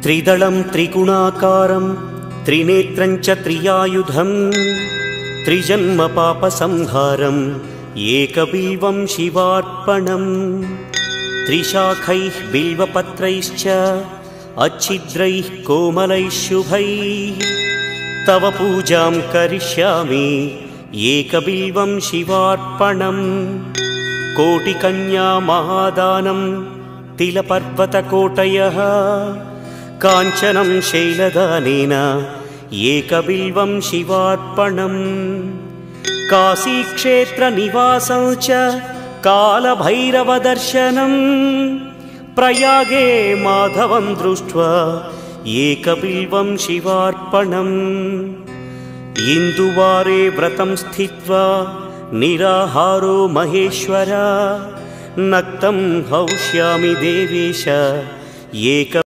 त्रिदलं त्रिगुणाकारं त्रिनेत्रं च त्रियायुधं त्रिजन्म पापसंहारं एकबिल्वं शिवार्पणं त्रिशाखैः बिल्वपत्रैश्च अच्छिद्रैः कोमलैः शुभैः तव पूजां करिष्यामि एकबिल्वं शिवार्पणं कोटिकन्या महादानं तिलपर्वतकोटयः काञ्चनं शैलदानेन एकबिल्वं शिवार्पणं काशीक्षेत्रनिवासं च कालभैरवदर्शनं प्रयागे माधवं दृष्ट्वा एकबिल्वं शिवार्पणम् इन्दुवारे व्रतं स्थित्वा निराहारो महेश्वर नक्तं हौष्यामि देवेश एक